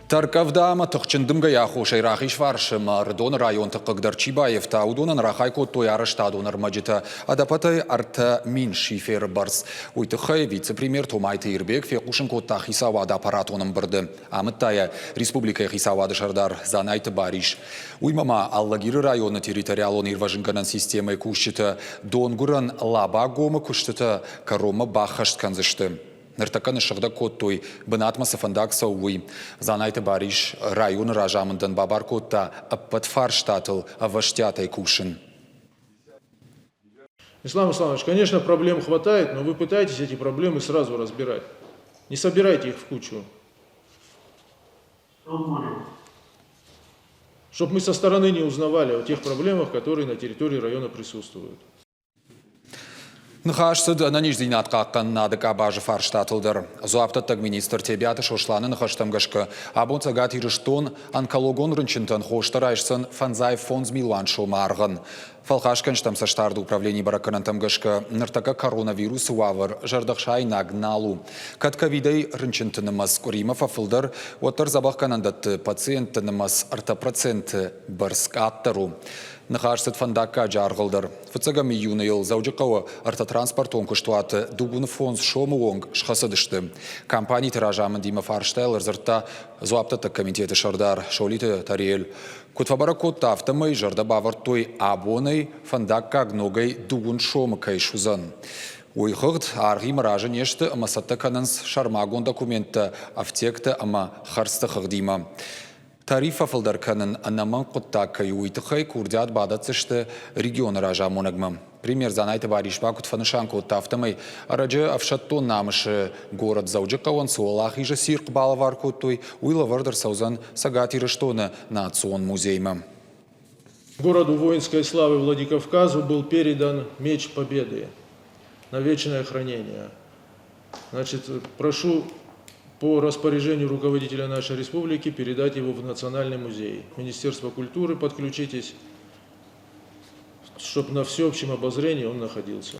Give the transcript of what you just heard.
Таркавдама тұқчындымға яху шайрахи шваршым Рдон район тұқығдар Чибаев таудунан рахай коттой араштадунар маджита адапатай арта мин шифер барс. Уйтықай вице-премьер Томай Тейрбек феқушын котта хисавада аппаратуным бірді. Амыттая республика хисавады шардар занайты бариш. Уймама Аллагиры районы территориалон ирважынганан системай кушчыты донгуран лаба гомы кушчыты карома бахашт канзышты. Ныртаканы шығда коттой бынатмасы фандакса уй. Занайты бариш район ражамындан бабар котта аппат фарштатыл аваштятай кушын. Ислам Исламович, конечно, проблем хватает, но вы пытаетесь эти проблемы сразу разбирать. Не собирайте их в кучу. Чтобы мы со стороны не узнавали о тех проблемах, которые на территории района присутствуют. Нхашсыд наниждинат қаққан надыка бажы фарштатылдыр. Зуаптаттық министр тебяты шошланы нхаштамгашқы абонцагат ирыштон онкологон рынчынтын хоштарайшсын фанзай фонз милуан шылмарғын. Фалхашкан штамсаштарды управление бараканантамгашқы ныртака коронавирус уавыр жардақшай нагналу. Катковидей рынчынтынымыз Куримов афылдыр, отыр забаққанандатты пациенттынымыз артапроценті бірск аттыру. Нахашсыд фандака жарғылдыр. Фыцагам июны ел заудықауы артотранспорт онкыштуаты дугуны фонз шомы онг шқасыдышты. Компания тиражамын димы фарштайлар зыртта зуаптаттық комитеті шардар шаулиты тарел. Кутфабара котта автомай жарда бавартой абоной фандакка гногай дугун шомы кайшузан. Уйхығд арғи мұражы нешті амасатты канынс шармагон документі автекті ама харсты қығдима. Тариф афылдар канын анаман құттақы уйтықай курдят бадатсышты регионы ражамонагмам. Пример занайты баришба кутфанышан котта автомай арачы авшаттон намышы город зауджықауан суалах иже сирқ балавар коттой уйла вардар саузан сагатирыштоны национ музейма. Городу воинской славы Владикавказу был передан меч победы на вечное хранение. Значит, прошу по распоряжению руководителя нашей республики передать его в Национальный музей. Министерство культуры, подключитесь, чтобы на всеобщем обозрении он находился.